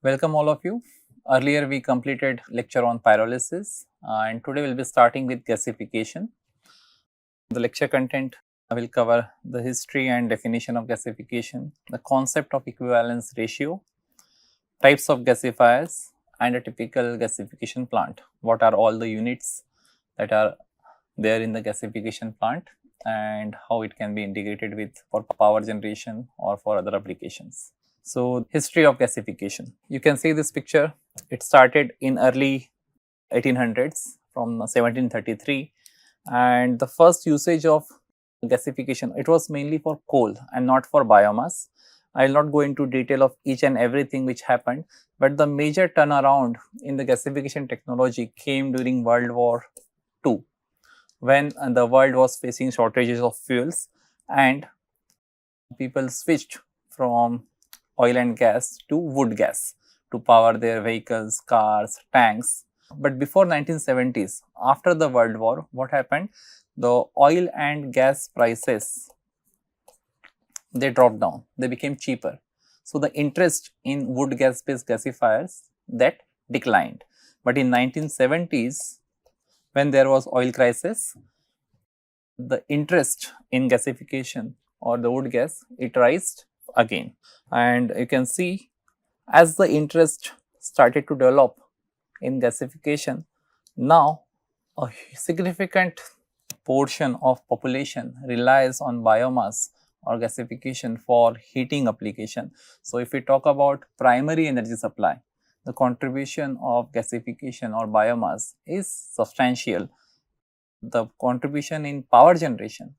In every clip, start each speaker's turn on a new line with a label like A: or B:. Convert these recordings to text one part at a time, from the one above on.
A: Welcome all of you. Earlier we completed lecture on pyrolysis and today we will be starting with gasification. The lecture content will cover the history and definition of gasification, the concept of equivalence ratio, types of gasifiers and a typical gasification plant. What are all the units that are there in the gasification plant and how it can be integrated with for power generation or for other applications. So, history of gasification. You can see this picture. It started in early 1800s from 1733, and the first usage of gasification, it was mainly for coal and not for biomass. I will not go into detail of each and everything which happened, but the major turnaround in the gasification technology came during World War II, when the world was facing shortages of fuels and people switched from oil and gas to wood gas to power their vehicles, cars, tanks. But before 1970s, after the World War, what happened? The oil and gas prices, they dropped down, they became cheaper. So, the interest in wood gas based gasifiers, that declined. But in 1970s, when there was oil crisis, the interest in gasification or the wood gas, it rised again. And you can see as the interest started to develop in gasification, now a significant portion of population relies on biomass or gasification for heating application. So, if we talk about primary energy supply, the contribution of gasification or biomass is substantial. The contribution in power generation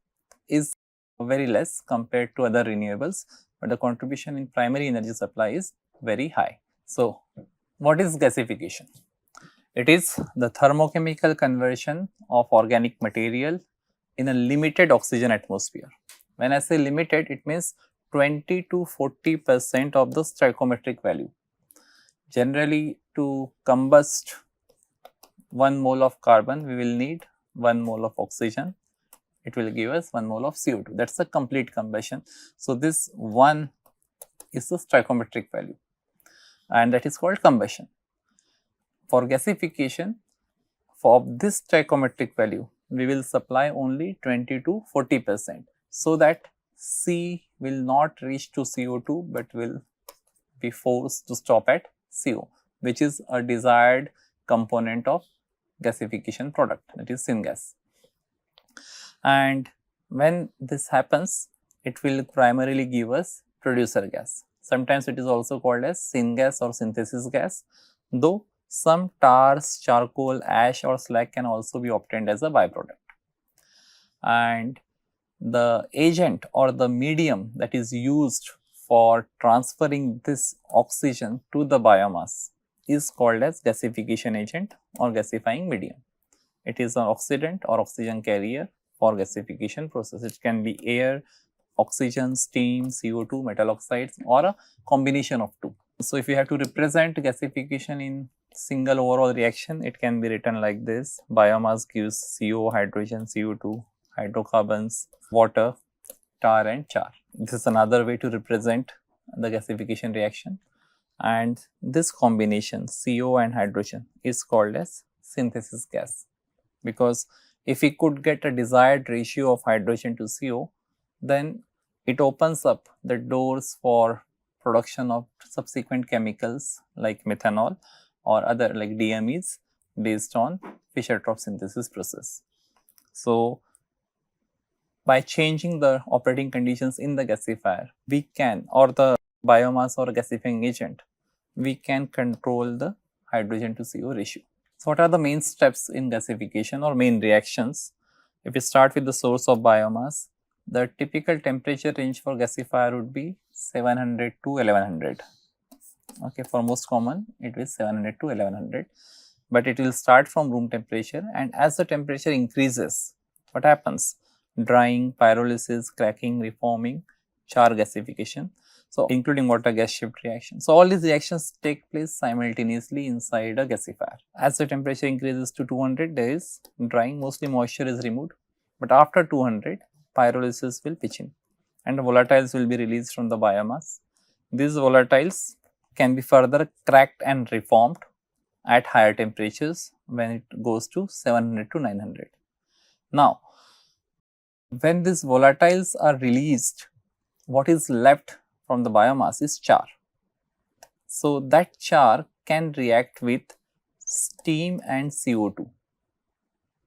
A: is very less compared to other renewables, but the contribution in primary energy supply is very high. So, what is gasification? It is the thermochemical conversion of organic material in a limited oxygen atmosphere. When I say limited, it means 20 to 40% of the stoichiometric value. Generally, to combust 1 mole of carbon, we will need 1 mole of oxygen. It will give us 1 mole of CO2. That is the complete combustion. So, this 1 is the stoichiometric value and that is called combustion. For gasification, for this stoichiometric value, we will supply only 20 to 40%, so that C will not reach to CO2, but will be forced to stop at CO, which is a desired component of gasification product, that is syngas. And when this happens, it will primarily give us producer gas. Sometimes it is also called as syngas or synthesis gas, though some tars, charcoal, ash or slag can also be obtained as a byproduct. And the agent or the medium that is used for transferring this oxygen to the biomass is called as gasification agent or gasifying medium. It is an oxidant or oxygen carrier for gasification process. It can be air, oxygen, steam, CO2, metal oxides or a combination of two. So, if you have to represent gasification in single overall reaction, it can be written like this: biomass gives CO, hydrogen, CO2, hydrocarbons, water, tar and char. This is another way to represent the gasification reaction, and this combination CO and hydrogen is called as synthesis gas, because if we could get a desired ratio of hydrogen to CO, then it opens up the doors for production of subsequent chemicals like methanol or other like DMEs based on Fischer-Tropsch synthesis process. So, by changing the operating conditions in the gasifier, we can, or the biomass or gasifying agent, we can control the hydrogen to CO ratio. So, what are the main steps in gasification or main reactions? If we start with the source of biomass, the typical temperature range for gasifier would be 700 to 1100. Okay, for most common it is 700 to 1100, but it will start from room temperature, and as the temperature increases, what happens? Drying, pyrolysis, cracking, reforming, char gasification. So, including water gas shift reaction. So, all these reactions take place simultaneously inside a gasifier. As the temperature increases to 200, there is drying, mostly moisture is removed, but after 200, pyrolysis will pitch in and volatiles will be released from the biomass. These volatiles can be further cracked and reformed at higher temperatures when it goes to 700 to 900. Now, when these volatiles are released, what is left from the biomass is char. So, that char can react with steam and CO2.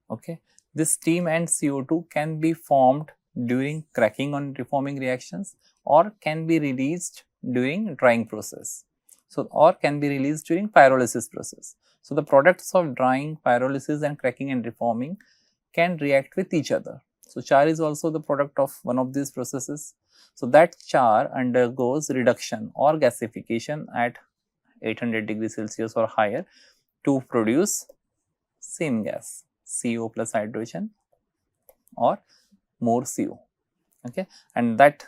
A: Okay. This steam and CO2 can be formed during cracking or reforming reactions, or can be released during drying process. So, or can be released during pyrolysis process. So, the products of drying, pyrolysis and cracking and reforming can react with each other. So, char is also the product of one of these processes. So, that char undergoes reduction or gasification at 800 degrees Celsius or higher to produce same gas, CO plus hydrogen or more CO, okay, and that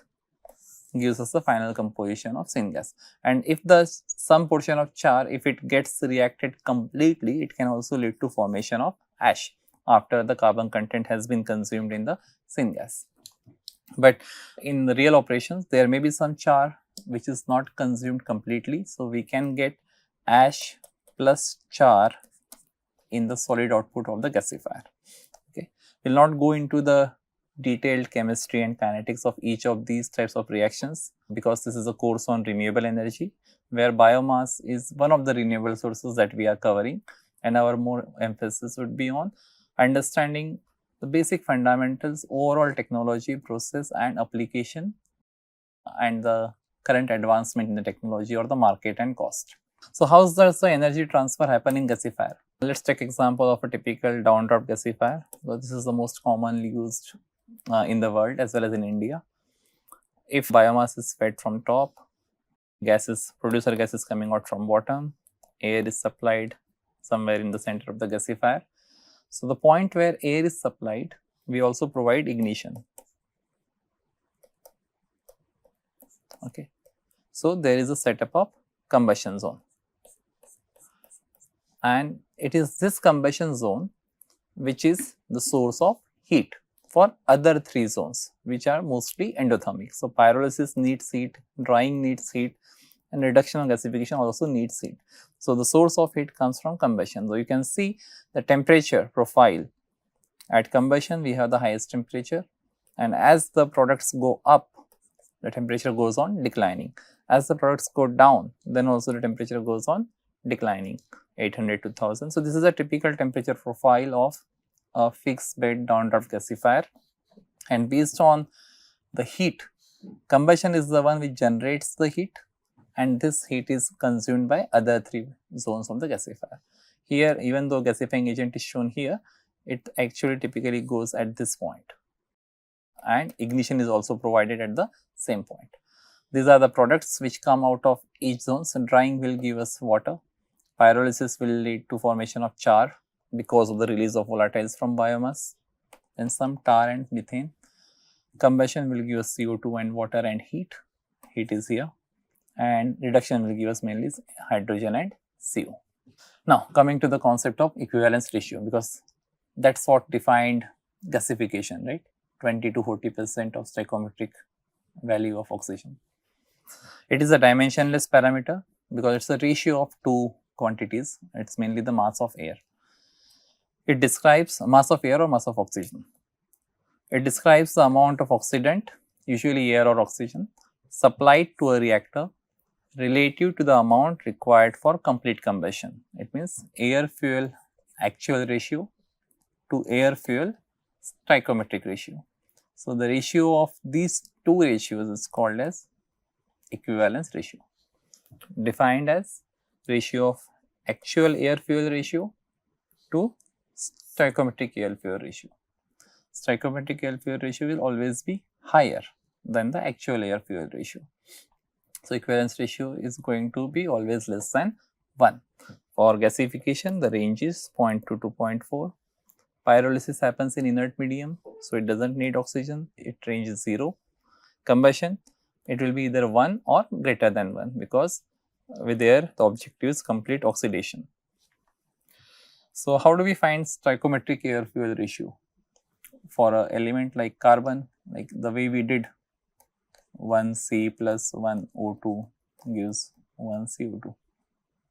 A: gives us the final composition of syngas. And if the some portion of char, if it gets reacted completely, it can also lead to formation of ash after the carbon content has been consumed in the syngas. But in the real operations, there may be some char which is not consumed completely. So, we can get ash plus char in the solid output of the gasifier. Okay. We will not go into the detailed chemistry and kinetics of each of these types of reactions, because this is a course on renewable energy, where biomass is one of the renewable sources that we are covering, and our more emphasis would be on understanding the basic fundamentals, overall technology, process and application, and the current advancement in the technology or the market and cost. So, how does the energy transfer happen in gasifier? Let us take example of a typical downdraft gasifier. So, this is the most commonly used in the world as well as in India. If biomass is fed from top, producer gas is coming out from bottom, air is supplied somewhere in the center of the gasifier. So, the point where air is supplied, we also provide ignition. Okay. So, there is a setup of combustion zone, and it is this combustion zone which is the source of heat for other three zones, which are mostly endothermic. So, pyrolysis needs heat, drying needs heat, and reduction or gasification also needs heat. So, the source of heat comes from combustion. So, you can see the temperature profile. At combustion, we have the highest temperature, and as the products go up, the temperature goes on declining. As the products go down, then also the temperature goes on declining, 800 to 1000. So, this is a typical temperature profile of a fixed bed downdraft gasifier, and based on the heat, combustion is the one which generates the heat, and this heat is consumed by other three zones of the gasifier. Here, even though gasifying agent is shown here, it actually typically goes at this point, and ignition is also provided at the same point. These are the products which come out of each zone. So, drying will give us water, pyrolysis will lead to formation of char because of the release of volatiles from biomass, then some tar and methane. Combustion will give us CO2 and water and heat is here, and reduction will give us mainly hydrogen and CO. Now, coming to the concept of equivalence ratio, because that is what defined gasification, right? 20 to 40% of stoichiometric value of oxygen. It is a dimensionless parameter because it is a ratio of two quantities. It is mainly the mass of air. It describes mass of air or mass of oxygen. It describes the amount of oxidant, usually air or oxygen, supplied to a reactor relative to the amount required for complete combustion. It means air fuel actual ratio to air fuel stoichiometric ratio. So, the ratio of these two ratios is called as equivalence ratio, defined as ratio of actual air fuel ratio to stoichiometric air fuel ratio. Stoichiometric air fuel ratio will always be higher than the actual air fuel ratio. So, equivalence ratio is going to be always less than 1. For gasification, the range is 0.2 to 0.4. Pyrolysis happens in inert medium, so it does not need oxygen, it range is 0. Combustion, it will be either 1 or greater than 1, because with air the objective is complete oxidation. So, how do we find stoichiometric air fuel ratio for an element like carbon? Like the way we did 1 C plus 1 O2 gives 1 CO2.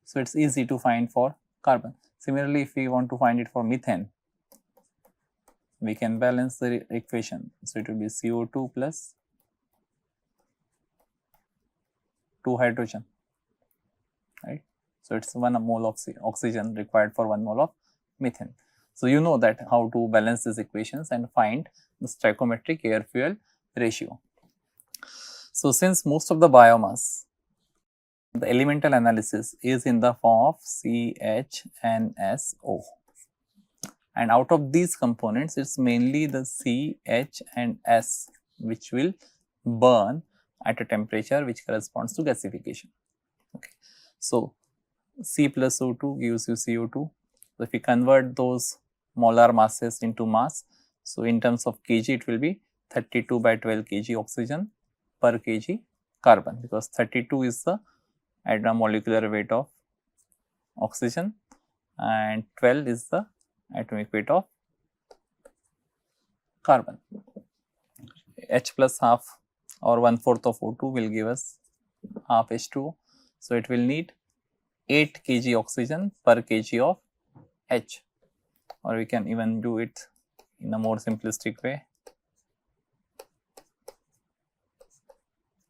A: So it's easy to find for carbon. Similarly, if we want to find it for methane, we can balance the equation. So it will be CO2 plus 2 hydrogen, right? So it's 1 mole of oxygen required for 1 mole of methane. So you know that how to balance these equations and find the stoichiometric air fuel ratio. So since most of the biomass, the elemental analysis is in the form of CHNSO, and out of these components it's mainly the C, H and S which will burn at a temperature which corresponds to gasification. Okay. So C plus O2 gives you CO2. So if we convert those molar masses into mass, so in terms of kg it will be 32 by 12 kg oxygen per kg carbon, because 32 is the molecular weight of oxygen and 12 is the atomic weight of carbon. H plus half or 1/4 of O2 will give us half H2O. So it will need 8 kg oxygen per kg of H, or we can even do it in a more simplistic way.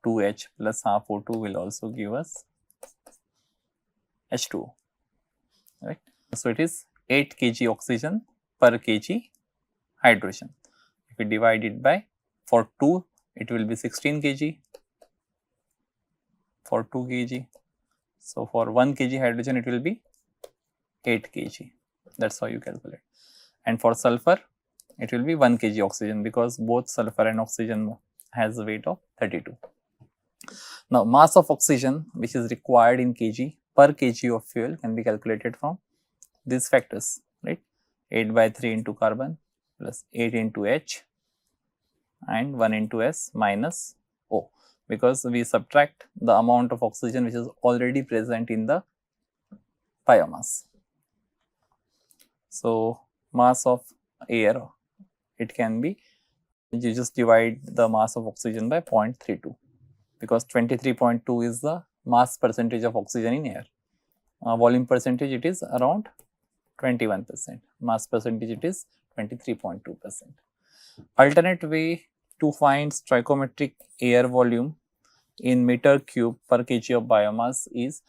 A: 2H plus half O2 will also give us H2O, right? So it is 8 kg oxygen per kg hydrogen. If we divide it by, for 2 it will be 16 kg for 2 kg. So for 1 kg hydrogen it will be 8 kg. That's how you calculate. And for sulfur it will be 1 kg oxygen, because both sulfur and oxygen has a weight of 32. Now mass of oxygen which is required in kg per kg of fuel can be calculated from these factors, right? 8 by 3 into carbon plus 8 into H and 1 into S minus O, because we subtract the amount of oxygen which is already present in the biomass. So mass of air, it can be, you just divide the mass of oxygen by 0.32, because 23.2 is the mass percentage of oxygen in air. Volume percentage it is around 21%, mass percentage it is 23.2%. Alternate way to find stoichiometric air volume in meter cube per kg of biomass is,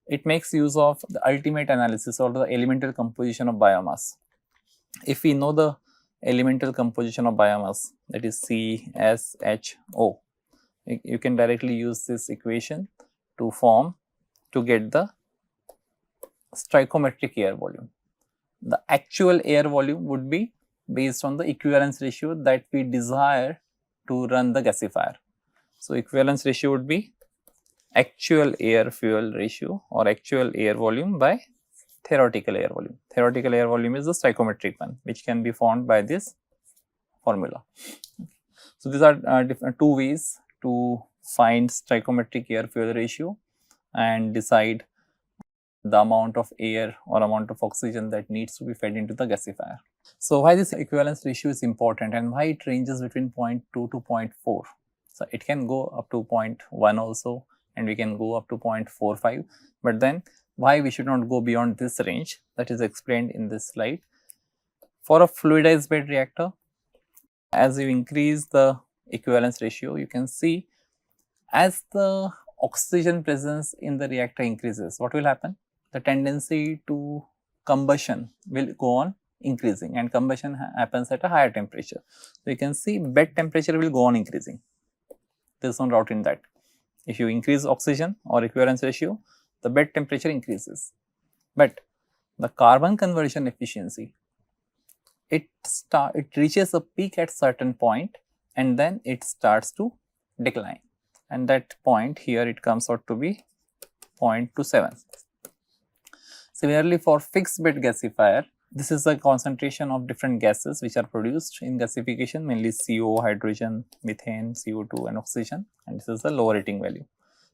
A: it makes use of the ultimate analysis or the elemental composition of biomass. If we know the elemental composition of biomass, that is CSHO, you can directly use this equation to get the stoichiometric air volume. The actual air volume would be based on the equivalence ratio that we desire to run the gasifier. So equivalence ratio would be actual air fuel ratio or actual air volume by theoretical air volume. Theoretical air volume is the stoichiometric one, which can be found by this formula. So these are different two ways to find stoichiometric air fuel ratio and decide the amount of air or amount of oxygen that needs to be fed into the gasifier. So why this equivalence ratio is important and why it ranges between 0.2 to 0.4. So it can go up to 0.1 also, and we can go up to 0.45, but then why we should not go beyond this range, that is explained in this slide. For a fluidized bed reactor, as you increase the equivalence ratio, you can see as the oxygen presence in the reactor increases, what will happen? The tendency to combustion will go on increasing, and combustion happens at a higher temperature. So you can see bed temperature will go on increasing. There is no doubt in that. If you increase oxygen or equivalence ratio, the bed temperature increases. But the carbon conversion efficiency, it reaches a peak at certain point and then it starts to decline. And that point here, it comes out to be 0.27. Similarly, for fixed bed gasifier, this is the concentration of different gases which are produced in gasification, mainly CO, hydrogen, methane, CO2 and oxygen, and this is the lower heating value.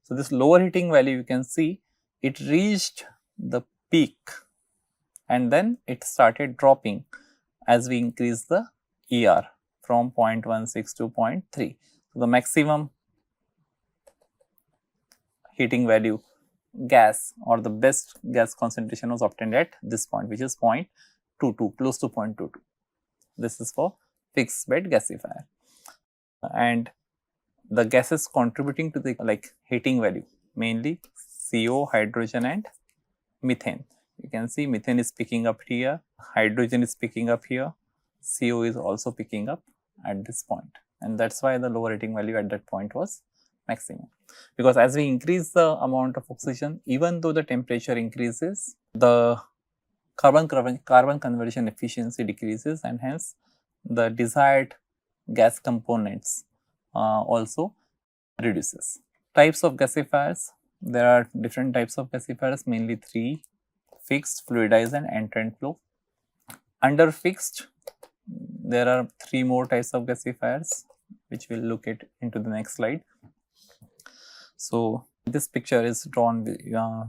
A: So this lower heating value, you can see it reached the peak and then it started dropping as we increase the ER from 0.16 to 0.3. So the maximum heating value gas or the best gas concentration was obtained at this point, which is 0.22, close to 0.22. This is for fixed bed gasifier. And the gases contributing to the heating value, mainly CO, hydrogen and methane. You can see methane is picking up here, hydrogen is picking up here, CO is also picking up at this point, and that is why the lower heating value at that point was maximum. Because as we increase the amount of oxygen, even though the temperature increases, the carbon conversion efficiency decreases, and hence the desired gas components also reduces. Types of gasifiers. There are different types of gasifiers, mainly 3: fixed, fluidized and entrant flow. Under fixed, there are 3 more types of gasifiers, which we will look at into the next slide. So, this picture is drawn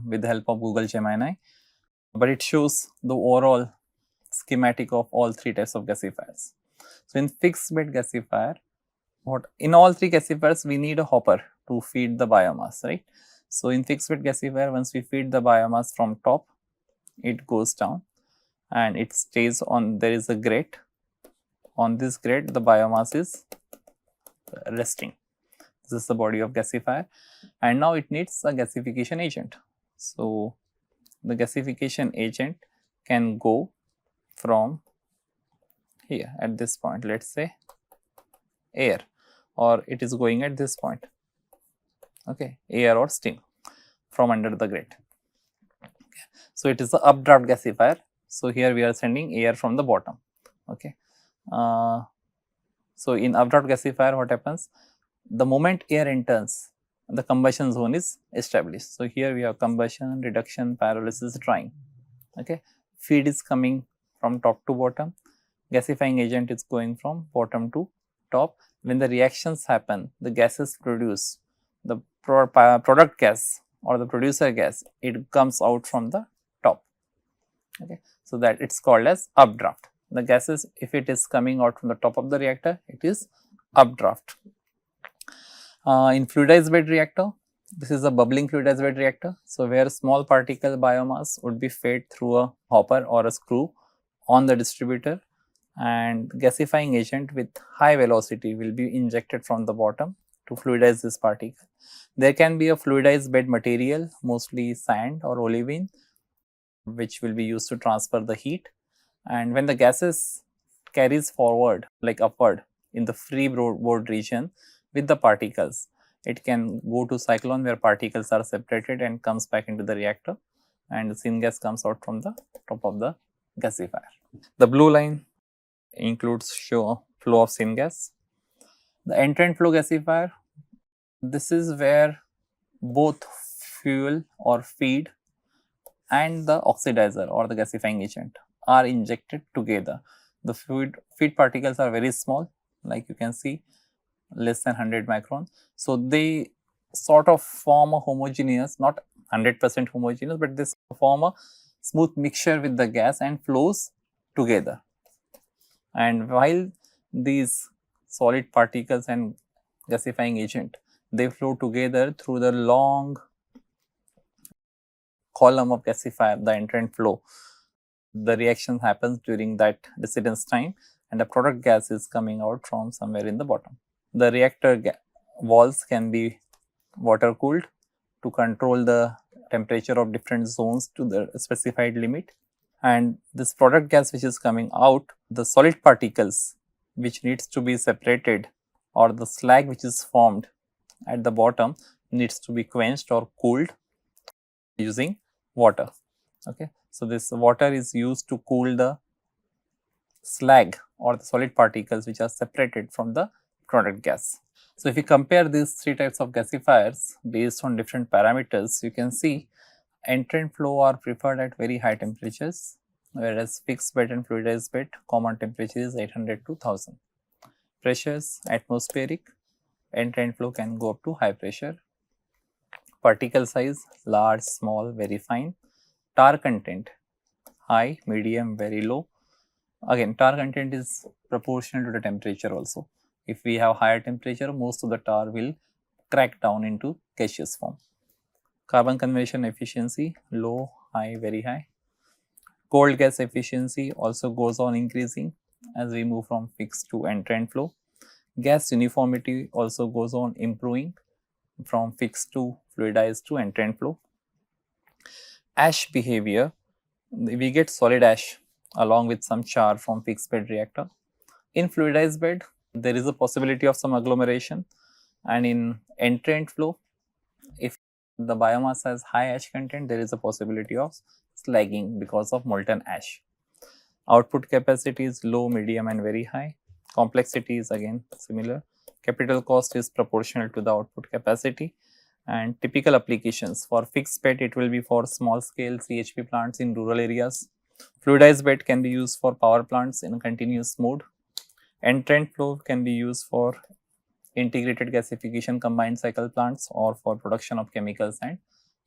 A: with the help of Google Gemini, but it shows the overall schematic of all 3 types of gasifiers. So, in fixed bed gasifier, in all 3 gasifiers we need a hopper to feed the biomass, right? So, in fixed bed gasifier, once we feed the biomass from top, it goes down and it stays on, there is a grate. On this grate the biomass is resting. This is the body of gasifier, and now it needs a gasification agent. So, the gasification agent can go from here at this point, let us say air, or it is going at this point, okay, air or steam from under the grate. So, it is the updraft gasifier. So, here we are sending air from the bottom, okay. So, in updraft gasifier what happens? The moment air enters, the combustion zone is established. So, here we have combustion, reduction, pyrolysis, drying, okay. Feed is coming from top to bottom, gasifying agent is going from bottom to top. When the reactions happen, the gases produce, the product gas or the producer gas, it comes out from the top, okay. So, that it is called as updraft. The gases, if it is coming out from the top of the reactor, it is updraft. In fluidized bed reactor, this is a bubbling fluidized bed reactor. So, where small particle biomass would be fed through a hopper or a screw on the distributor, and gasifying agent with high velocity will be injected from the bottom to fluidize this particle. There can be a fluidized bed material, mostly sand or olivine, which will be used to transfer the heat, and when the gases carries forward like upward in the free board region with the particles, it can go to cyclone where particles are separated and comes back into the reactor, and the syngas comes out from the top of the gasifier. The blue line includes flow of syngas. The entrant flow gasifier, this is where both fuel or feed and the oxidizer or the gasifying agent are injected together. The feed particles are very small, like you can see, less than 100 micron. So, they sort of form a homogeneous, not 100% homogeneous, but this form a smooth mixture with the gas and flows together. And while these solid particles and gasifying agent, they flow together through the long column of gasifier, the entrant flow. The reaction happens during that residence time, and the product gas is coming out from somewhere in the bottom. The reactor walls can be water cooled to control the temperature of different zones to the specified limit, and this product gas which is coming out, the solid particles which needs to be separated, or the slag which is formed at the bottom needs to be quenched or cooled using water, okay. So, this water is used to cool the slag or the solid particles which are separated from the product gas. So, if you compare these 3 types of gasifiers based on different parameters, you can see entrant flow are preferred at very high temperatures, whereas fixed bed and fluidized bed common temperature is 800 to 1000. Pressures atmospheric, entrant flow can go up to high pressure. Particle size large, small, very fine. Tar content high, medium, very low. Again, tar content is proportional to the temperature also. If we have higher temperature, most of the tar will crack down into gaseous form. Carbon conversion efficiency low, high, very high. Cold gas efficiency also goes on increasing as we move from fixed to entrant flow. Gas uniformity also goes on improving from fixed to fluidized to entrant flow. Ash behavior, we get solid ash along with some char from fixed bed reactor. In fluidized bed, there is a possibility of some agglomeration, and in entrant flow, if the biomass has high ash content, there is a possibility of slagging because of molten ash. Output capacity is low, medium and very high. Complexity is again similar. Capital cost is proportional to the output capacity. And typical applications for fixed bed, it will be for small scale CHP plants in rural areas. Fluidized bed can be used for power plants in a continuous mode. Entrant flow can be used for integrated gasification combined cycle plants or for production of chemicals and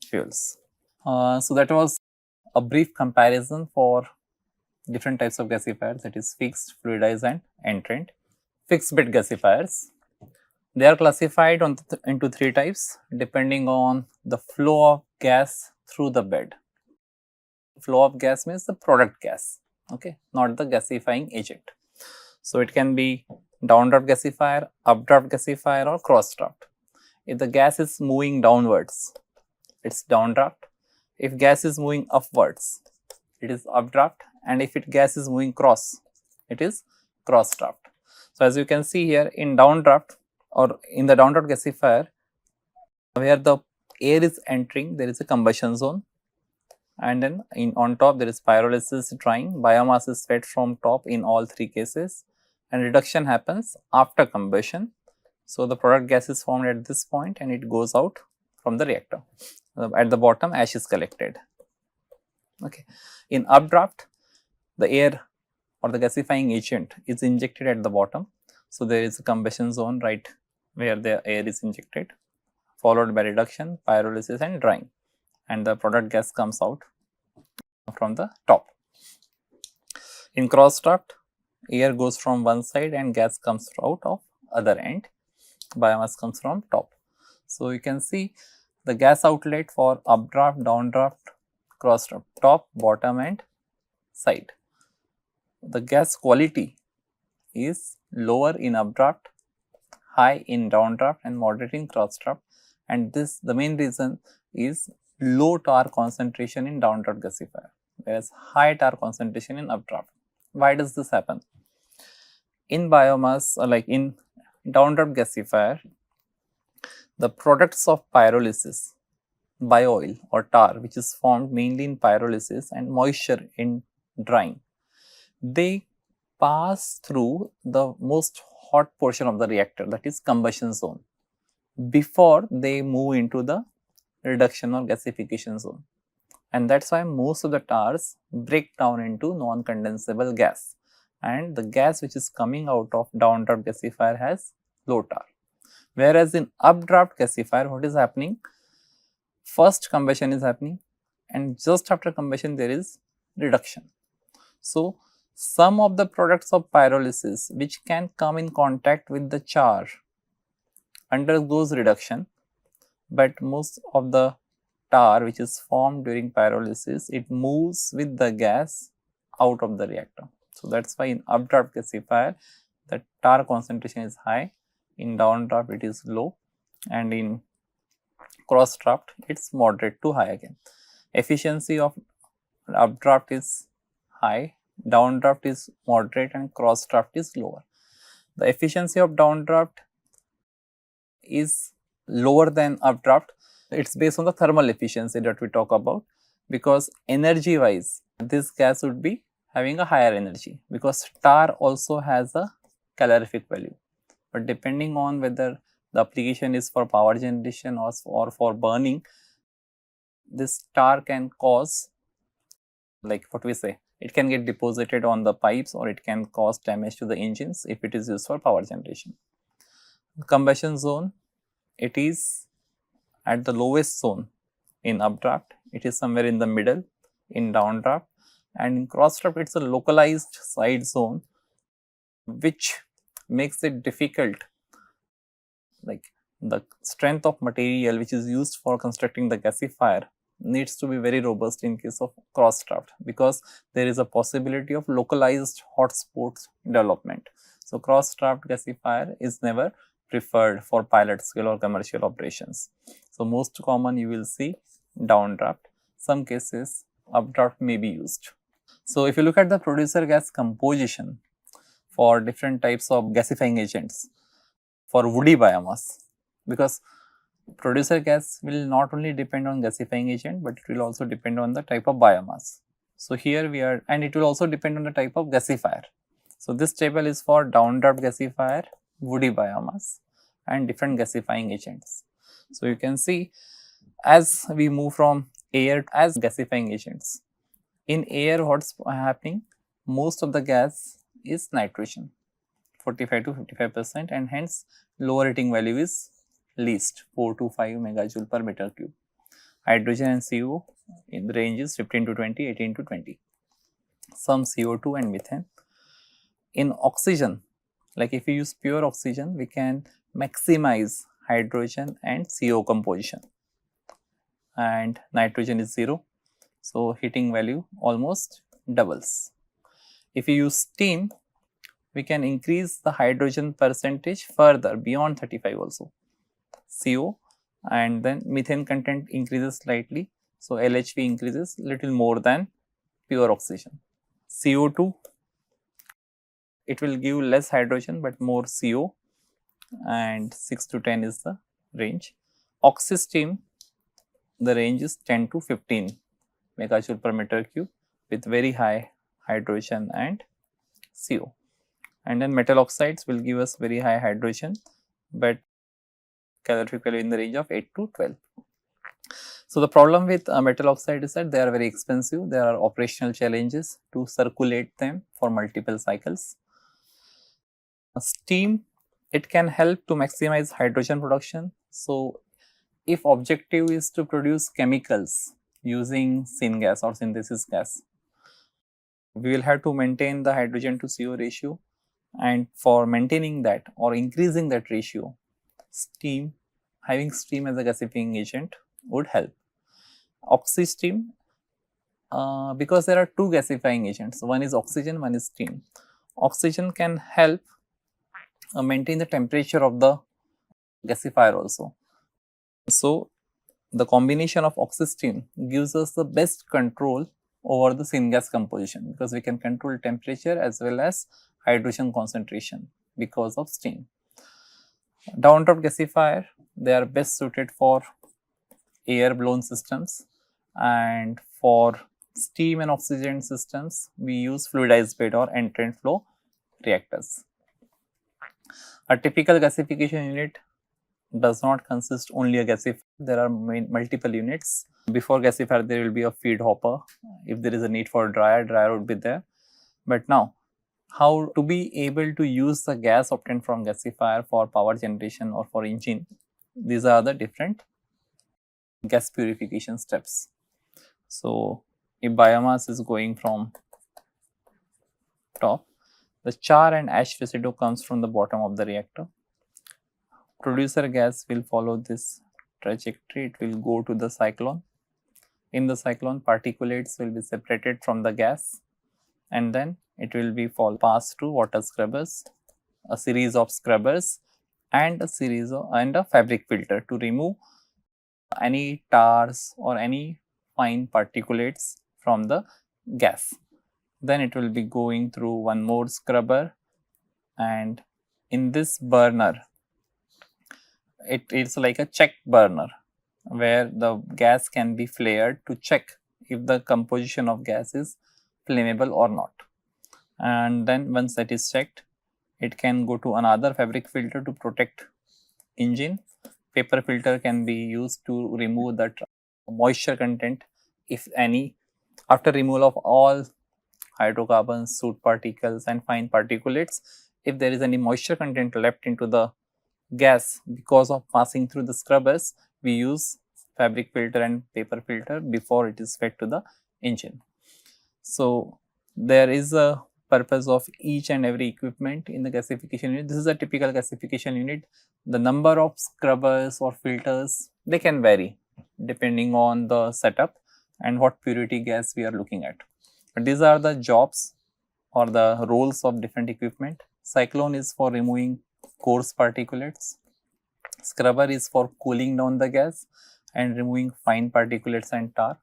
A: fuels. So that was a brief comparison for different types of gasifiers, that is fixed, fluidized and entrant. Fixed bed gasifiers, they are classified into three types depending on the flow of gas through the bed. Flow of gas means the product gas, okay, not the gasifying agent. So it can be downdraft gasifier, updraft gasifier or cross draft. If the gas is moving downwards, it's downdraft. If gas is moving upwards, it is updraft, and if gas is moving cross, it is cross draft. So as you can see here, in downdraft or in the downdraft gasifier, where the air is entering, there is a combustion zone, and then on top there is pyrolysis drying. Biomass is fed from top in all three cases, and reduction happens after combustion. So the product gas is formed at this point and it goes out from the reactor. At the bottom, ash is collected. Okay. In updraft, the air or the gasifying agent is injected at the bottom. So there is a combustion zone right where the air is injected, followed by reduction, pyrolysis and drying, and the product gas comes out from the top. In cross draft, air goes from one side and gas comes out of other end. Biomass comes from top. So you can see the gas outlet for updraft, downdraft, cross draft, top, bottom and side. The gas quality is lower in updraft, high in downdraft and moderate in cross draft, and this, the main reason is low tar concentration in downdraft gasifier, whereas high tar concentration in updraft. Why does this happen? In biomass, like in downdraft gasifier, the products of pyrolysis, bio-oil or tar, which is formed mainly in pyrolysis, and moisture in drying, they pass through the most hot portion of the reactor, that is combustion zone, before they move into the reduction or gasification zone. And that's why most of the tars break down into non-condensable gas, and the gas which is coming out of downdraft gasifier has low tar. Whereas in updraft gasifier, what is happening? First combustion is happening, and just after combustion there is reduction. So some of the products of pyrolysis which can come in contact with the char undergoes reduction, but most of the tar which is formed during pyrolysis, it moves with the gas out of the reactor. So that's why in updraft gasifier the tar concentration is high, in downdraft it is low, and in cross draft it's moderate to high again. Efficiency of updraft is high, downdraft is moderate and cross draft is lower. The efficiency of downdraft is lower than updraft. It's based on the thermal efficiency that we talk about, because energy wise this gas would be having a higher energy, because tar also has a calorific value. But depending on whether the application is for power generation or for burning, this tar can cause, like what we say, it can get deposited on the pipes or it can cause damage to the engines if it is used for power generation. Combustion zone, it is at the lowest zone in updraft, it is somewhere in the middle in downdraft, and in cross draft it is a localized side zone which makes it difficult, like the strength of material which is used for constructing the gasifier needs to be very robust in case of cross draft, because there is a possibility of localized hotspots development. So, cross draft gasifier is never preferred for pilot scale or commercial operations. So, most common you will see downdraft, some cases updraft may be used. So, if you look at the producer gas composition for different types of gasifying agents for woody biomass, because producer gas will not only depend on gasifying agent, but it will also depend on the type of biomass. So, here we are, and it will also depend on the type of gasifier. So, this table is for downdraft gasifier, woody biomass and different gasifying agents. So, you can see as we move from air as gasifying agents, in air what is happening, most of the gas is nitrogen, 45 to 55%, and hence lower rating value is least, 4 to 5 megajoule per meter cube. Hydrogen and CO in the range is 15 to 20, 18 to 20. Some CO2 and methane. In oxygen, like if we use pure oxygen, we can maximize hydrogen and CO composition, and nitrogen is 0. So, heating value almost doubles. If we use steam, we can increase the hydrogen percentage further beyond 35 also, CO, and then methane content increases slightly. So, LHV increases little more than pure oxygen. CO2, it will give less hydrogen but more CO, and 6 to 10 is the range. Oxysteam, the range is 10 to 15 megajoule per meter cube with very high hydrogen and CO. And then metal oxides will give us very high hydrogen, but calorific value in the range of 8 to 12. So, the problem with metal oxide is that they are very expensive. There are operational challenges to circulate them for multiple cycles. Steam, it can help to maximize hydrogen production. So, if objective is to produce chemicals using syngas or synthesis gas, we will have to maintain the hydrogen to CO ratio, and for maintaining that or increasing that ratio, steam, having steam as a gasifying agent would help. Oxysteam, because there are two gasifying agents, one is oxygen, one is steam. Oxygen can help maintain the temperature of the gasifier also. So, the combination of oxysteam gives us the best control over the syngas composition, because we can control temperature as well as hydrogen concentration because of steam. Downdraft gasifier, they are best suited for air blown systems, and for steam and oxygen systems we use fluidized bed or entrant flow reactors. A typical gasification unit does not consist only a gasifier. There are multiple units. Before gasifier, there will be a feed hopper. If there is a need for dryer would be there. But now, how to be able to use the gas obtained from gasifier for power generation or for engine? These are the different gas purification steps. So, if biomass is going from top, the char and ash residue comes from the bottom of the reactor. Producer gas will follow this trajectory, it will go to the cyclone. In the cyclone, particulates will be separated from the gas, and then it will be passed through water scrubbers, a series of scrubbers, and a fabric filter to remove any tars or any fine particulates from the gas. Then it will be going through one more scrubber, and in this burner, it is like a check burner where the gas can be flared to check if the composition of gas is flammable or not. And then once that is checked, it can go to another fabric filter to protect engine. Paper filter can be used to remove the moisture content, if any. After removal of all hydrocarbons, soot particles and fine particulates, if there is any moisture content left into the gas because of passing through the scrubbers, we use fabric filter and paper filter before it is fed to the engine. So, there is a purpose of each and every equipment in the gasification unit. This is a typical gasification unit. The number of scrubbers or filters, they can vary depending on the setup and what purity gas we are looking at. But these are the jobs or the roles of different equipment. Cyclone is for removing coarse particulates. Scrubber is for cooling down the gas and removing fine particulates and tar.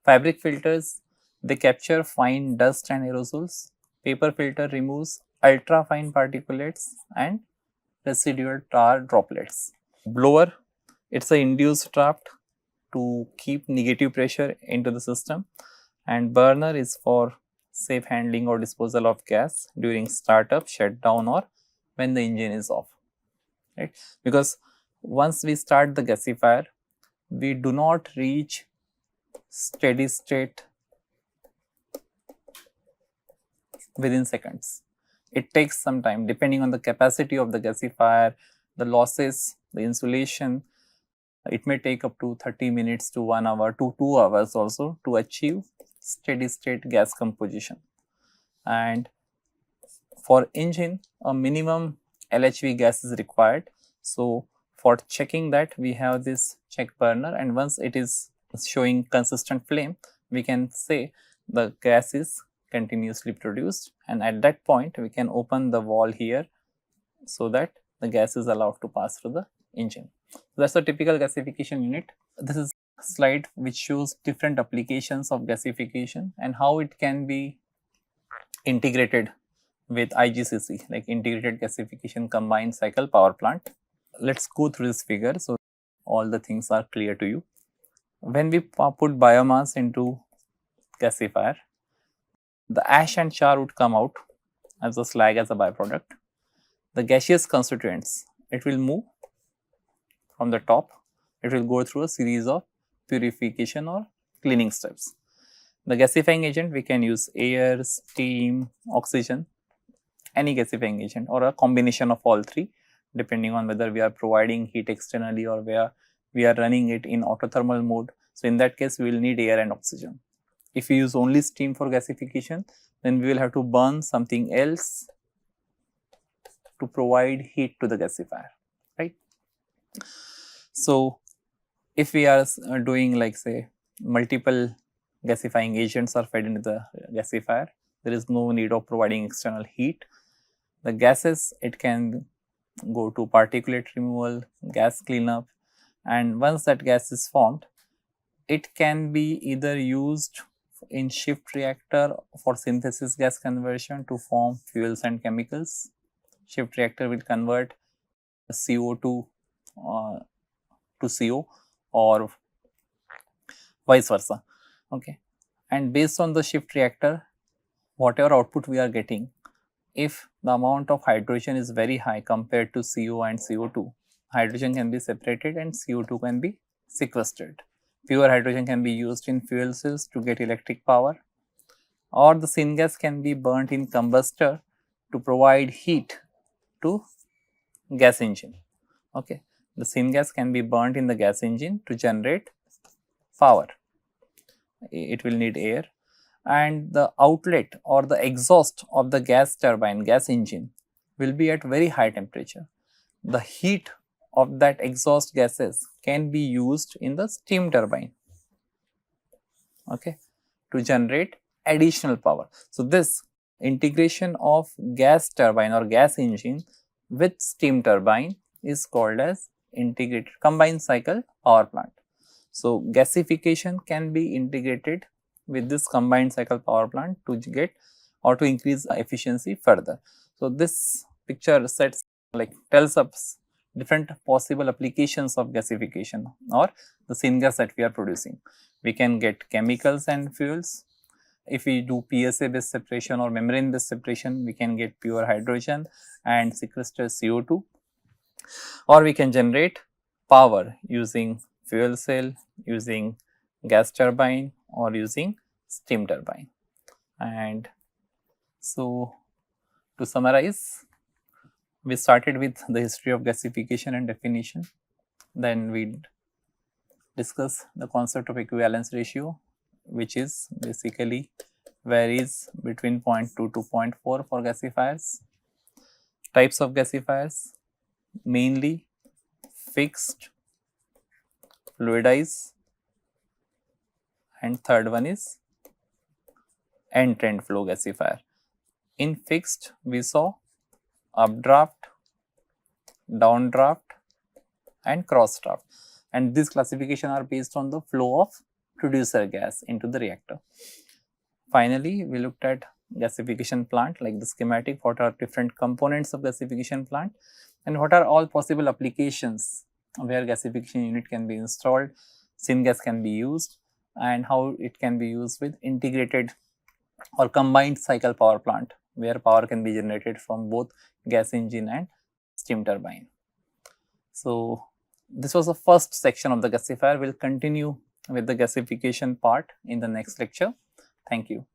A: Fabric filters, they capture fine dust and aerosols. Paper filter removes ultra fine particulates and residual tar droplets. Blower, it's an induced draft to keep negative pressure into the system, and burner is for safe handling or disposal of gas during startup, shutdown, or when the engine is off. Right? Because once we start the gasifier, we do not reach steady state within seconds. It takes some time depending on the capacity of the gasifier, the losses, the insulation. It may take up to 30 minutes to 1 hour to 2 hours also to achieve steady state gas composition. And for engine, a minimum LHV gas is required. So for checking that, we have this check burner, and once it is showing consistent flame, we can say the gas is continuously produced, and at that point we can open the valve here so that the gas is allowed to pass through the engine. So that's a typical gasification unit. This is a slide which shows different applications of gasification and how it can be integrated with IGCC, like integrated gasification combined cycle power plant. Let's go through this figure so all the things are clear to you. When we put biomass into gasifier, the ash and char would come out as a slag as a byproduct. The gaseous constituents, it will move from the top, it will go through a series of purification or cleaning steps. The gasifying agent, we can use air, steam, oxygen, any gasifying agent or a combination of all three, depending on whether we are providing heat externally or where we are running it in autothermal mode. So in that case, we will need air and oxygen. If we use only steam for gasification, then we will have to burn something else to provide heat to the gasifier, right? So if we are doing like say multiple gasifying agents are fed into the gasifier, there is no need of providing external heat. The gases, it can go to particulate removal, gas cleanup, and once that gas is formed, it can be either used in shift reactor for synthesis gas conversion to form fuels and chemicals. Shift reactor will convert CO2 to CO or vice versa. Okay, and based on the shift reactor, whatever output we are getting, if the amount of hydrogen is very high compared to CO and CO2, hydrogen can be separated and CO2 can be sequestered. Pure hydrogen can be used in fuel cells to get electric power, or the syngas can be burnt in combustor to provide heat to gas engine. Okay, the syngas can be burnt in the gas engine to generate power. It will need air, and the outlet or the exhaust of the gas turbine, gas engine will be at very high temperature. The heat of that exhaust gases can be used in the steam turbine, okay, to generate additional power. So this integration of gas turbine or gas engine with steam turbine is called as integrated combined cycle power plant. So gasification can be integrated with this combined cycle power plant to get or to increase efficiency further. So this picture sets like tells us different possible applications of gasification or the syngas that we are producing. We can get chemicals and fuels. If we do PSA based separation or membrane based separation, we can get pure hydrogen and sequester CO2, or we can generate power using fuel cell, using gas turbine, or using steam turbine. And so to summarize, we started with the history of gasification and definition. Then we discuss the concept of equivalence ratio, which is basically varies between 0.2 to 0.4 for gasifiers. Types of gasifiers, mainly fixed, fluidized, and third one is end-to-end flow gasifier. In fixed, we saw updraft, downdraft, and cross draft, and these classification are based on the flow of producer gas into the reactor. Finally, we looked at gasification plant, like the schematic, what are different components of gasification plant and what are all possible applications where gasification unit can be installed, syngas can be used, and how it can be used with integrated or combined cycle power plant, where power can be generated from both gas engine and steam turbine. So, this was the first section of the gasifier. We will continue with the gasification part in the next lecture. Thank you.